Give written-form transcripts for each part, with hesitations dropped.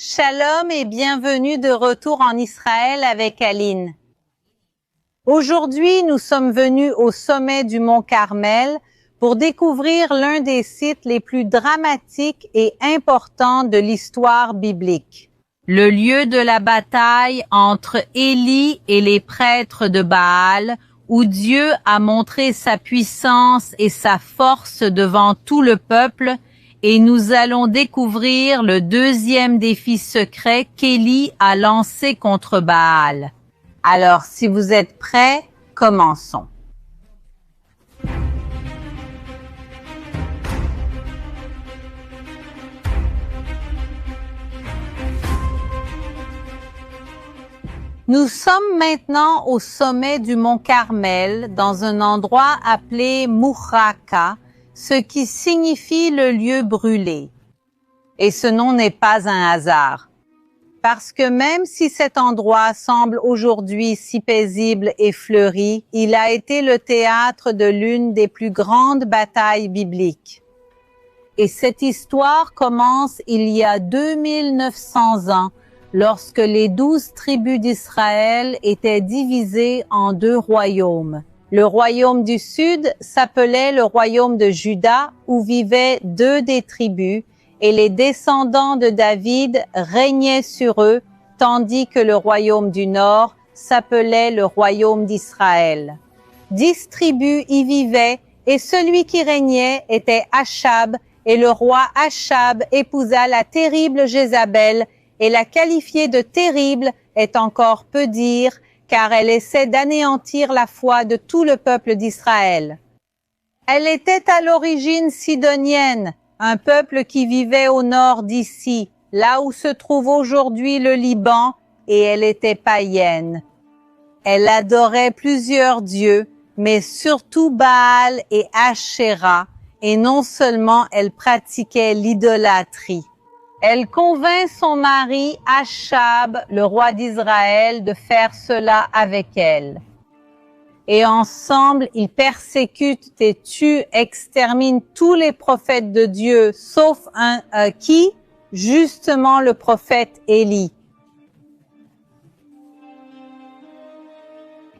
Shalom et bienvenue de retour en Israël avec Aline. Aujourd'hui, nous sommes venus au sommet du mont Carmel pour découvrir l'un des sites les plus dramatiques et importants de l'histoire biblique. Le lieu de la bataille entre Élie et les prêtres de Baal, où Dieu a montré sa puissance et sa force devant tout le peuple, et nous allons découvrir le deuxième défi secret qu'Élie a lancé contre Baal. Alors, si vous êtes prêts, commençons. Nous sommes maintenant au sommet du mont Carmel, dans un endroit appelé Mouraka, ce qui signifie le lieu brûlé. Et ce nom n'est pas un hasard. Parce que même si cet endroit semble aujourd'hui si paisible et fleuri, il a été le théâtre de l'une des plus grandes batailles bibliques. Et cette histoire commence il y a 2900 ans, lorsque les 12 tribus d'Israël étaient divisées en deux royaumes. Le royaume du sud s'appelait le royaume de Juda, où vivaient deux des tribus, et les descendants de David régnaient sur eux, tandis que le royaume du nord s'appelait le royaume d'Israël. 10 tribus y vivaient, et celui qui régnait était Achab, et le roi Achab épousa la terrible Jézabel, et la qualifier de terrible est encore peu dire, car elle essaie d'anéantir la foi de tout le peuple d'Israël. Elle était à l'origine sidonienne, un peuple qui vivait au nord d'ici, là où se trouve aujourd'hui le Liban, et elle était païenne. Elle adorait plusieurs dieux, mais surtout Baal et Ashéra, et non seulement elle pratiquait l'idolâtrie. Elle convainc son mari Achab, le roi d'Israël, de faire cela avec elle. Et ensemble, ils persécutent et tuent, exterminent tous les prophètes de Dieu, sauf qui? Justement le prophète Élie.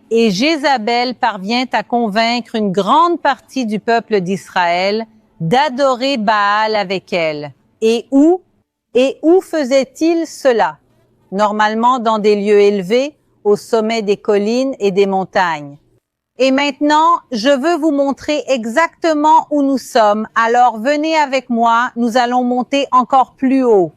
Et Jézabel parvient à convaincre une grande partie du peuple d'Israël d'adorer Baal avec elle. Et où faisait-il cela? Normalement dans des lieux élevés, au sommet des collines et des montagnes. Et maintenant, je veux vous montrer exactement où nous sommes. Alors venez avec moi, nous allons monter encore plus haut.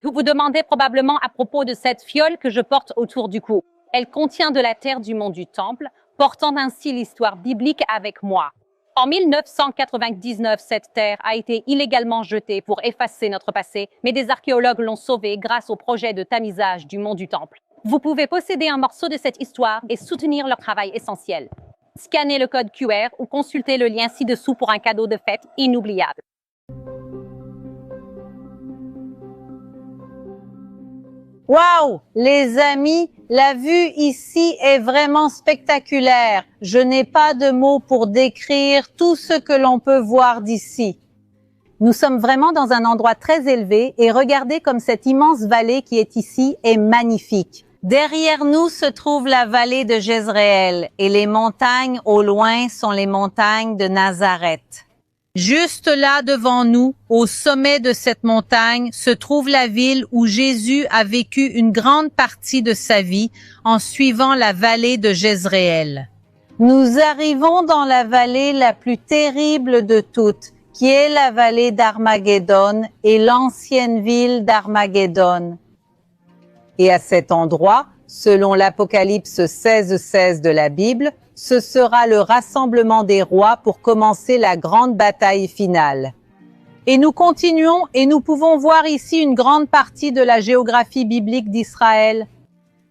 Vous vous demandez probablement à propos de cette fiole que je porte autour du cou. Elle contient de la terre du mont du Temple, portant ainsi l'histoire biblique avec moi. En 1999, cette terre a été illégalement jetée pour effacer notre passé, mais des archéologues l'ont sauvée grâce au projet de tamisage du mont du Temple. Vous pouvez posséder un morceau de cette histoire et soutenir leur travail essentiel. Scannez le code QR ou consultez le lien ci-dessous pour un cadeau de fête inoubliable. Waouh, les amis, la vue ici est vraiment spectaculaire. Je n'ai pas de mots pour décrire tout ce que l'on peut voir d'ici. Nous sommes vraiment dans un endroit très élevé et regardez comme cette immense vallée qui est ici est magnifique. Derrière nous se trouve la vallée de Jezréel et les montagnes au loin sont les montagnes de Nazareth. Juste là devant nous, au sommet de cette montagne, se trouve la ville où Jésus a vécu une grande partie de sa vie en suivant la vallée de Jezréel. Nous arrivons dans la vallée la plus terrible de toutes, qui est la vallée d'Armageddon et l'ancienne ville d'Armageddon. Et à cet endroit, selon l'Apocalypse 16:16 de la Bible, ce sera le rassemblement des rois pour commencer la grande bataille finale. Et nous continuons et nous pouvons voir ici une grande partie de la géographie biblique d'Israël.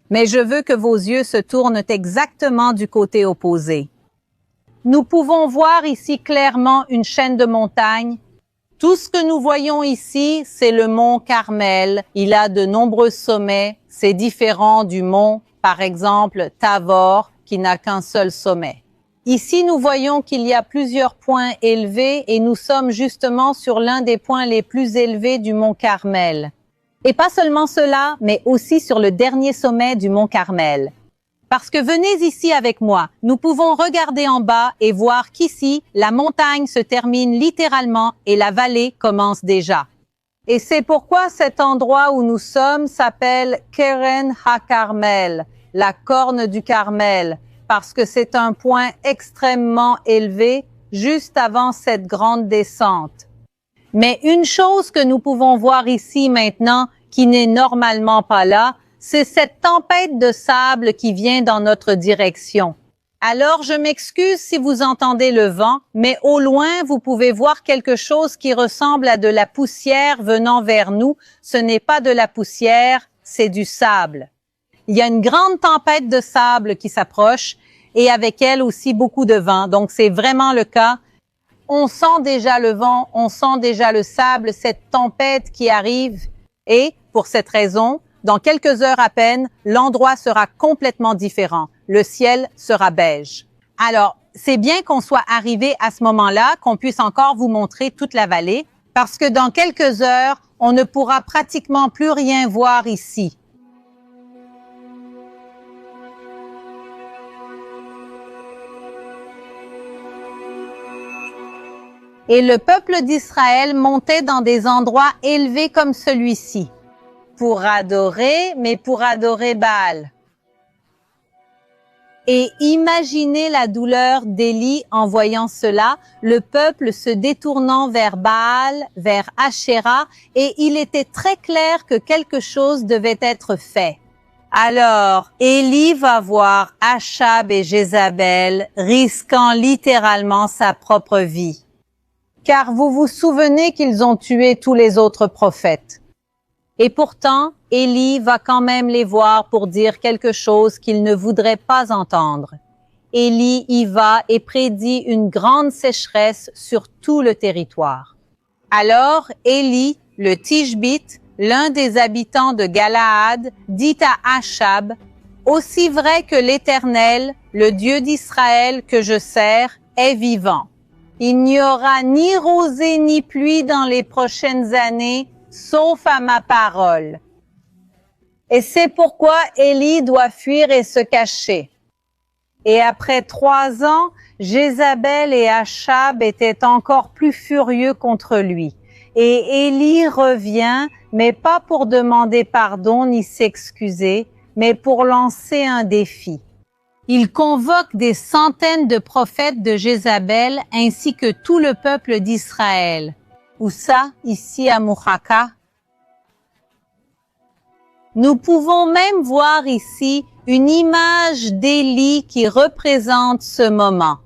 Mais je veux que vos yeux se tournent exactement du côté opposé. Nous pouvons voir ici clairement une chaîne de montagnes. Tout ce que nous voyons ici, c'est le mont Carmel. Il a de nombreux sommets. C'est différent du mont, par exemple, Tavor, qui n'a qu'un seul sommet. Ici, nous voyons qu'il y a plusieurs points élevés et nous sommes justement sur l'un des points les plus élevés du mont Carmel. Et pas seulement cela, mais aussi sur le dernier sommet du mont Carmel. Parce que venez ici avec moi, nous pouvons regarder en bas et voir qu'ici, la montagne se termine littéralement et la vallée commence déjà. Et c'est pourquoi cet endroit où nous sommes s'appelle Keren HaKarmel, la corne du Carmel, parce que c'est un point extrêmement élevé juste avant cette grande descente. Mais une chose que nous pouvons voir ici maintenant, qui n'est normalement pas là, c'est cette tempête de sable qui vient dans notre direction. Alors, je m'excuse si vous entendez le vent, mais au loin, vous pouvez voir quelque chose qui ressemble à de la poussière venant vers nous. Ce n'est pas de la poussière, c'est du sable. Il y a une grande tempête de sable qui s'approche et avec elle aussi beaucoup de vent. Donc, c'est vraiment le cas. On sent déjà le vent, on sent déjà le sable, cette tempête qui arrive. Et, pour cette raison, dans quelques heures à peine, l'endroit sera complètement différent. Le ciel sera beige. Alors, c'est bien qu'on soit arrivé à ce moment-là, qu'on puisse encore vous montrer toute la vallée, parce que dans quelques heures, on ne pourra pratiquement plus rien voir ici. Et le peuple d'Israël montait dans des endroits élevés comme celui-ci, pour adorer, mais pour adorer Baal. Et imaginez la douleur d'Élie en voyant cela, le peuple se détournant vers Baal, vers Ashéra, et il était très clair que quelque chose devait être fait. Alors, Élie va voir Achab et Jézabel, risquant littéralement sa propre vie. Car vous vous souvenez qu'ils ont tué tous les autres prophètes. Et pourtant, Élie va quand même les voir pour dire quelque chose qu'ils ne voudraient pas entendre. Élie y va et prédit une grande sécheresse sur tout le territoire. Alors, Élie, le Tishbite, l'un des habitants de Galaad, dit à Achab, « Aussi vrai que l'Éternel, le Dieu d'Israël que je sers, est vivant. Il n'y aura ni rosée ni pluie dans les prochaines années, sauf à ma parole. » Et c'est pourquoi Élie doit fuir et se cacher. Et après 3 ans, Jézabel et Achab étaient encore plus furieux contre lui. Et Élie revient, mais pas pour demander pardon ni s'excuser, mais pour lancer un défi. Il convoque des centaines de prophètes de Jézabel ainsi que tout le peuple d'Israël. Où ça, ici à Mouhaka? Nous pouvons même voir ici une image d'Élie qui représente ce moment.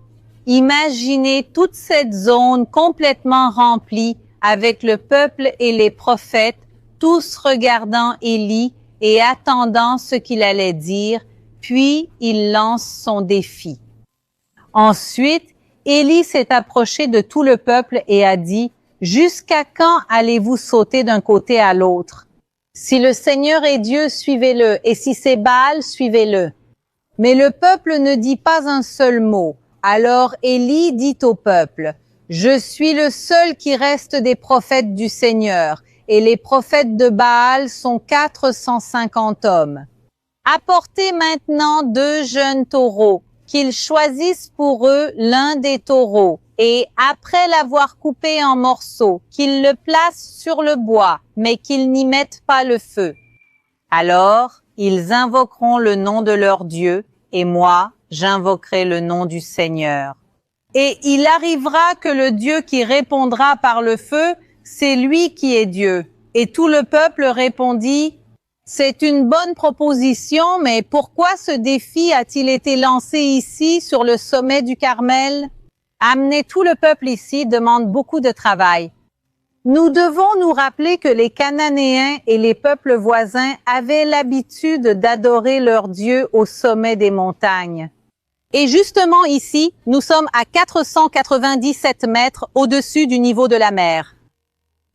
Imaginez toute cette zone complètement remplie avec le peuple et les prophètes, tous regardant Élie et attendant ce qu'il allait dire, puis il lance son défi. Ensuite, Élie s'est approché de tout le peuple et a dit, « Jusqu'à quand allez-vous sauter d'un côté à l'autre? Si le Seigneur est Dieu, suivez-le, et si c'est Baal, suivez-le. » Mais le peuple ne dit pas un seul mot. Alors Élie dit au peuple, « Je suis le seul qui reste des prophètes du Seigneur, et les prophètes de Baal sont 450 hommes. Apportez maintenant 2 jeunes taureaux, qu'ils choisissent pour eux l'un des taureaux, et après l'avoir coupé en morceaux, qu'ils le placent sur le bois, mais qu'ils n'y mettent pas le feu. Alors, ils invoqueront le nom de leur Dieu, et moi, j'invoquerai le nom du Seigneur. Et il arrivera que le Dieu qui répondra par le feu, c'est lui qui est Dieu. » Et tout le peuple répondit, « C'est une bonne proposition, mais pourquoi ce défi a-t-il été lancé ici, sur le sommet du Carmel? Amener tout le peuple ici demande beaucoup de travail. Nous devons nous rappeler que les Cananéens et les peuples voisins avaient l'habitude d'adorer leur Dieu au sommet des montagnes. Et justement ici, nous sommes à 497 mètres au-dessus du niveau de la mer.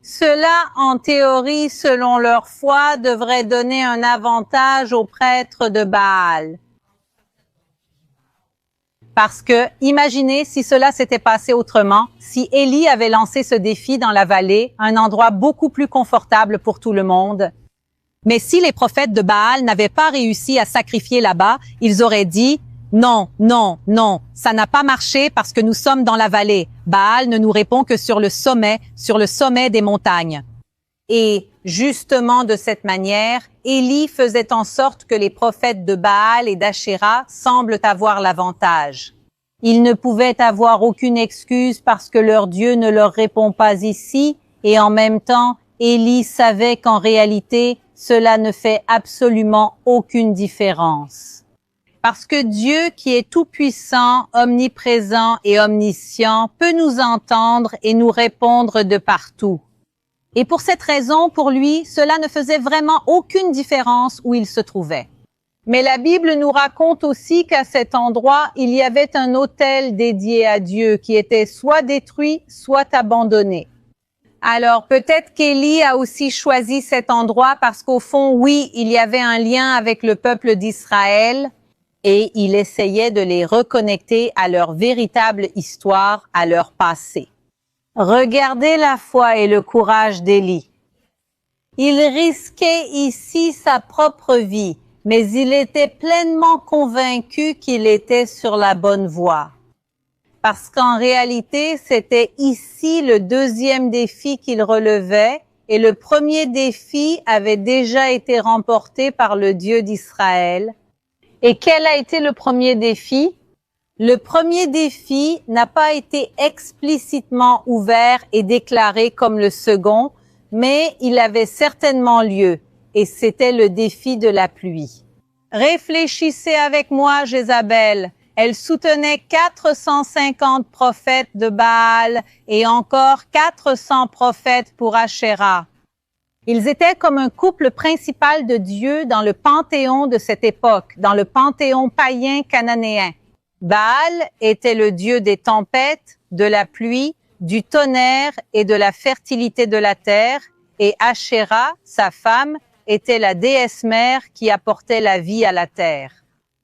Cela, en théorie, selon leur foi, devrait donner un avantage aux prêtres de Baal. Parce que, imaginez si cela s'était passé autrement, si Élie avait lancé ce défi dans la vallée, un endroit beaucoup plus confortable pour tout le monde. Mais si les prophètes de Baal n'avaient pas réussi à sacrifier là-bas, ils auraient dit « Non, non, non, ça n'a pas marché parce que nous sommes dans la vallée. Baal ne nous répond que sur le sommet des montagnes. » Et justement de cette manière, Élie faisait en sorte que les prophètes de Baal et d'Achéra semblent avoir l'avantage. Ils ne pouvaient avoir aucune excuse parce que leur Dieu ne leur répond pas ici, et en même temps, Élie savait qu'en réalité, cela ne fait absolument aucune différence. Parce que Dieu, qui est tout-puissant, omniprésent et omniscient, peut nous entendre et nous répondre de partout. Et pour cette raison, pour lui, cela ne faisait vraiment aucune différence où il se trouvait. Mais la Bible nous raconte aussi qu'à cet endroit, il y avait un autel dédié à Dieu qui était soit détruit, soit abandonné. Alors peut-être qu'Élie a aussi choisi cet endroit parce qu'au fond, oui, il y avait un lien avec le peuple d'Israël et il essayait de les reconnecter à leur véritable histoire, à leur passé. Regardez la foi et le courage d'Élie. Il risquait ici sa propre vie, mais il était pleinement convaincu qu'il était sur la bonne voie. Parce qu'en réalité, c'était ici le deuxième défi qu'il relevait, et le premier défi avait déjà été remporté par le Dieu d'Israël. Et quel a été le premier défi? Le premier défi n'a pas été explicitement ouvert et déclaré comme le second, mais il avait certainement lieu, et c'était le défi de la pluie. Réfléchissez avec moi, Jézabel. Elle soutenait 450 prophètes de Baal et encore 400 prophètes pour Achéra. Ils étaient comme un couple principal de Dieu dans le panthéon de cette époque, dans le panthéon païen cananéen. Baal était le dieu des tempêtes, de la pluie, du tonnerre et de la fertilité de la terre, et Achéra, sa femme, était la déesse mère qui apportait la vie à la terre.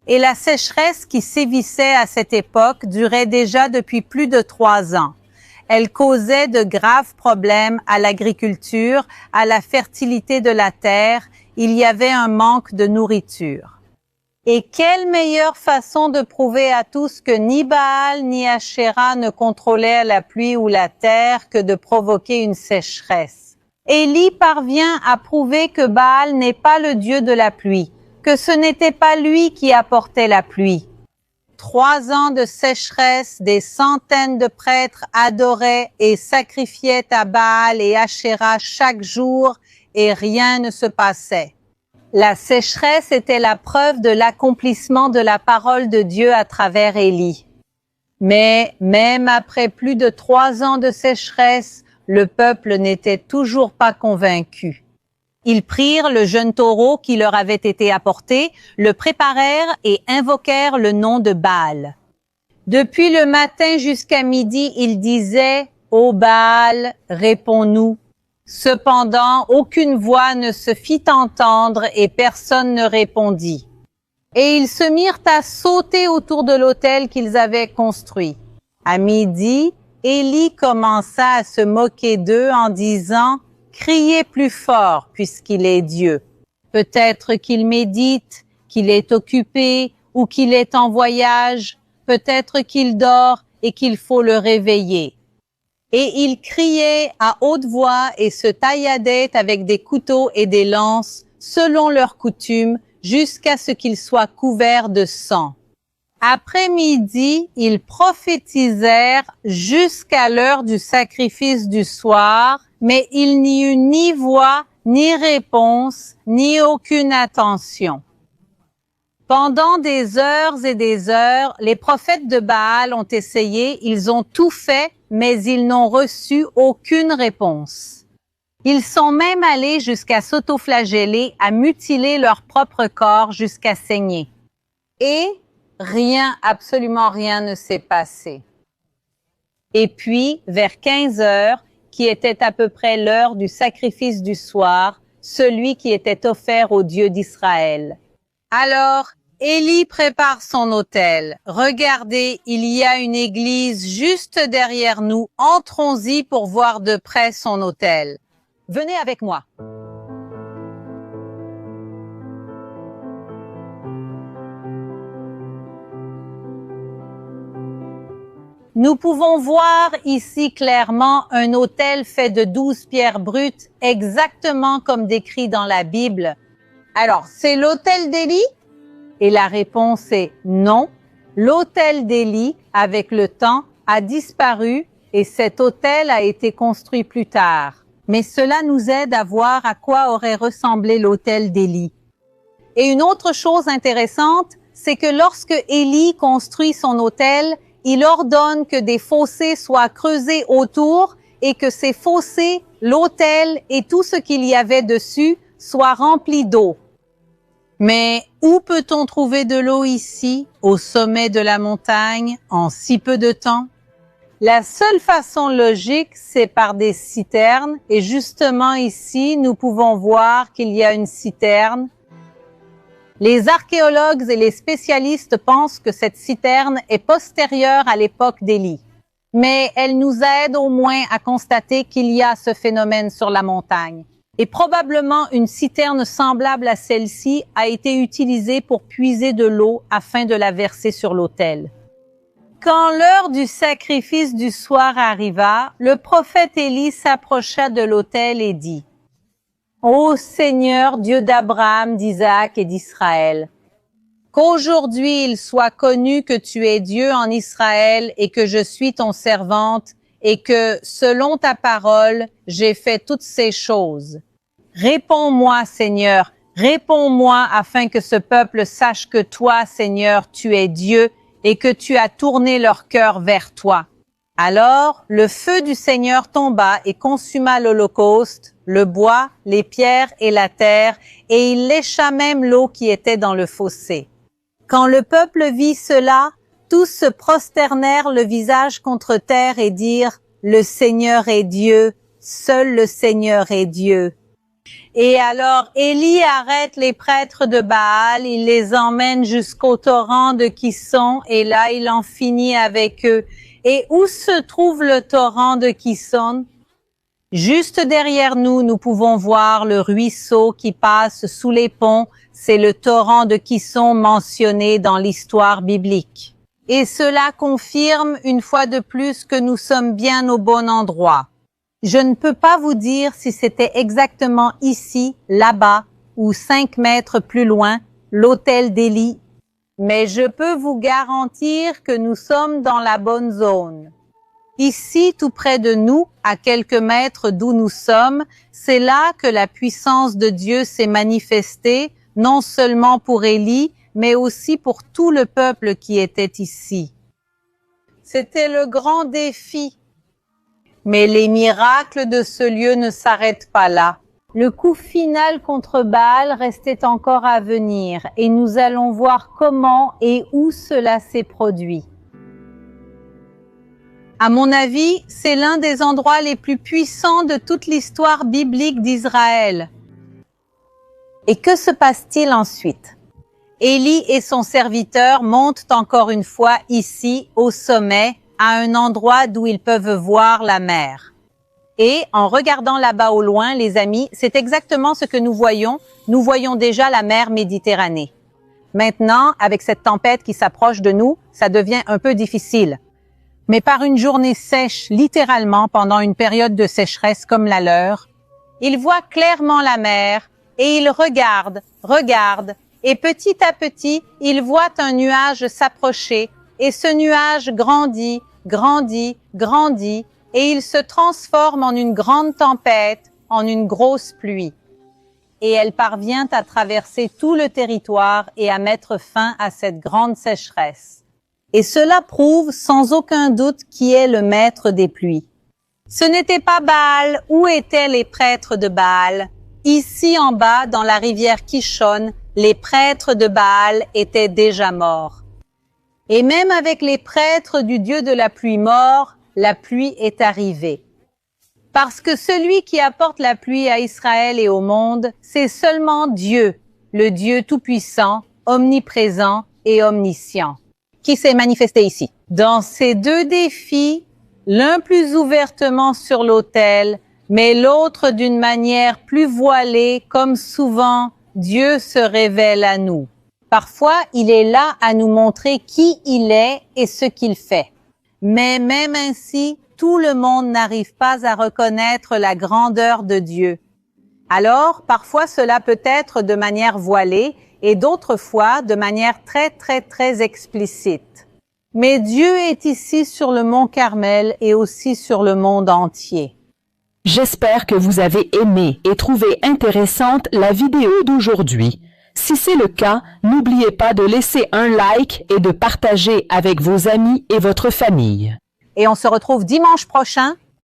Et la sécheresse qui sévissait à cette époque durait déjà depuis plus de 3 ans. Elle causait de graves problèmes à l'agriculture, à la fertilité de la terre. Il y avait un manque de nourriture. Et quelle meilleure façon de prouver à tous que ni Baal ni Achéra ne contrôlaient la pluie ou la terre que de provoquer une sécheresse. Élie parvient à prouver que Baal n'est pas le dieu de la pluie, que ce n'était pas lui qui apportait la pluie. 3 ans de sécheresse, des centaines de prêtres adoraient et sacrifiaient à Baal et Achéra chaque jour et rien ne se passait. La sécheresse était la preuve de l'accomplissement de la parole de Dieu à travers Élie. Mais même après plus de 3 ans de sécheresse, le peuple n'était toujours pas convaincu. Ils prirent le jeune taureau qui leur avait été apporté, le préparèrent et invoquèrent le nom de Baal. Depuis le matin jusqu'à midi, ils disaient « Ô Baal, réponds-nous ». Cependant, aucune voix ne se fit entendre et personne ne répondit. Et ils se mirent à sauter autour de l'autel qu'ils avaient construit. À midi, Élie commença à se moquer d'eux en disant « Criez plus fort puisqu'il est Dieu. Peut-être qu'il médite, qu'il est occupé ou qu'il est en voyage. Peut-être qu'il dort et qu'il faut le réveiller. » Et ils criaient à haute voix et se tailladaient avec des couteaux et des lances, selon leur coutume, jusqu'à ce qu'ils soient couverts de sang. Après midi, ils prophétisèrent jusqu'à l'heure du sacrifice du soir, mais il n'y eut ni voix, ni réponse, ni aucune attention. Pendant des heures et des heures, les prophètes de Baal ont essayé, ils ont tout fait, mais ils n'ont reçu aucune réponse. Ils sont même allés jusqu'à s'autoflageller, à mutiler leur propre corps jusqu'à saigner. Et rien, absolument rien ne s'est passé. Et puis, vers 15 heures, qui était à peu près l'heure du sacrifice du soir, celui qui était offert au Dieu d'Israël. Alors, Élie prépare son autel. Regardez, il y a une église juste derrière nous. Entrons-y pour voir de près son autel. Venez avec moi. Nous pouvons voir ici clairement un autel fait de 12 pierres brutes, exactement comme décrit dans la Bible. Alors, c'est l'autel d'Élie? Et la réponse est non. L'autel d'Élie, avec le temps, a disparu et cet autel a été construit plus tard. Mais cela nous aide à voir à quoi aurait ressemblé l'autel d'Élie. Et une autre chose intéressante, c'est que lorsque Élie construit son autel, il ordonne que des fossés soient creusés autour et que ces fossés, l'autel et tout ce qu'il y avait dessus soient remplis d'eau. Mais où peut-on trouver de l'eau ici, au sommet de la montagne, en si peu de temps? La seule façon logique, c'est par des citernes, et justement ici, nous pouvons voir qu'il y a une citerne. Les archéologues et les spécialistes pensent que cette citerne est postérieure à l'époque d'Élie. Mais elle nous aide au moins à constater qu'il y a ce phénomène sur la montagne. Et probablement une citerne semblable à celle-ci a été utilisée pour puiser de l'eau afin de la verser sur l'autel. Quand l'heure du sacrifice du soir arriva, le prophète Élie s'approcha de l'autel et dit: « Ô Seigneur, Dieu d'Abraham, d'Isaac et d'Israël, qu'aujourd'hui il soit connu que tu es Dieu en Israël et que je suis ton servante et que, selon ta parole, j'ai fait toutes ces choses. Réponds-moi, Seigneur, réponds-moi afin que ce peuple sache que toi, Seigneur, tu es Dieu et que tu as tourné leur cœur vers toi. » Alors, le feu du Seigneur tomba et consuma l'holocauste, le bois, les pierres et la terre, et il lécha même l'eau qui était dans le fossé. Quand le peuple vit cela, tous se prosternèrent le visage contre terre et dirent: « Le Seigneur est Dieu, seul le Seigneur est Dieu. » Et alors Élie arrête les prêtres de Baal, il les emmène jusqu'au torrent de Kison, et là il en finit avec eux. Et où se trouve le torrent de Kison? Juste derrière nous, nous pouvons voir le ruisseau qui passe sous les ponts. C'est le torrent de Kison mentionné dans l'histoire biblique. Et cela confirme une fois de plus que nous sommes bien au bon endroit. Je ne peux pas vous dire si c'était exactement ici, là-bas, ou 5 mètres plus loin, l'autel d'Élie, mais je peux vous garantir que nous sommes dans la bonne zone. Ici, tout près de nous, à quelques mètres d'où nous sommes, c'est là que la puissance de Dieu s'est manifestée, non seulement pour Élie, mais aussi pour tout le peuple qui était ici. C'était le grand défi. Mais les miracles de ce lieu ne s'arrêtent pas là. Le coup final contre Baal restait encore à venir et nous allons voir comment et où cela s'est produit. À mon avis, c'est l'un des endroits les plus puissants de toute l'histoire biblique d'Israël. Et que se passe-t-il ensuite? Élie et son serviteur montent encore une fois ici, au sommet, à un endroit d'où ils peuvent voir la mer. Et en regardant là-bas au loin, les amis, c'est exactement ce que nous voyons. Nous voyons déjà la mer Méditerranée. Maintenant, avec cette tempête qui s'approche de nous, ça devient un peu difficile. Mais par une journée sèche, littéralement pendant une période de sécheresse comme la leur, ils voient clairement la mer et ils regardent, et petit à petit, ils voient un nuage s'approcher et ce nuage grandit, et il se transforme en une grande tempête, en une grosse pluie. Et elle parvient à traverser tout le territoire et à mettre fin à cette grande sécheresse. Et cela prouve sans aucun doute qui est le maître des pluies. Ce n'était pas Baal. Où étaient les prêtres de Baal? Ici en bas, dans la rivière Kishon, les prêtres de Baal étaient déjà morts. Et même avec les prêtres du Dieu de la pluie mort, la pluie est arrivée. Parce que celui qui apporte la pluie à Israël et au monde, c'est seulement Dieu, le Dieu Tout-Puissant, omniprésent et omniscient, qui s'est manifesté ici. Dans ces deux défis, l'un plus ouvertement sur l'autel, mais l'autre d'une manière plus voilée, comme souvent Dieu se révèle à nous. Parfois, il est là à nous montrer qui il est et ce qu'il fait. Mais même ainsi, tout le monde n'arrive pas à reconnaître la grandeur de Dieu. Alors, parfois cela peut être de manière voilée et d'autres fois de manière très explicite. Mais Dieu est ici sur le mont Carmel et aussi sur le monde entier. J'espère que vous avez aimé et trouvé intéressante la vidéo d'aujourd'hui. Si c'est le cas, n'oubliez pas de laisser un like et de partager avec vos amis et votre famille. Et on se retrouve dimanche prochain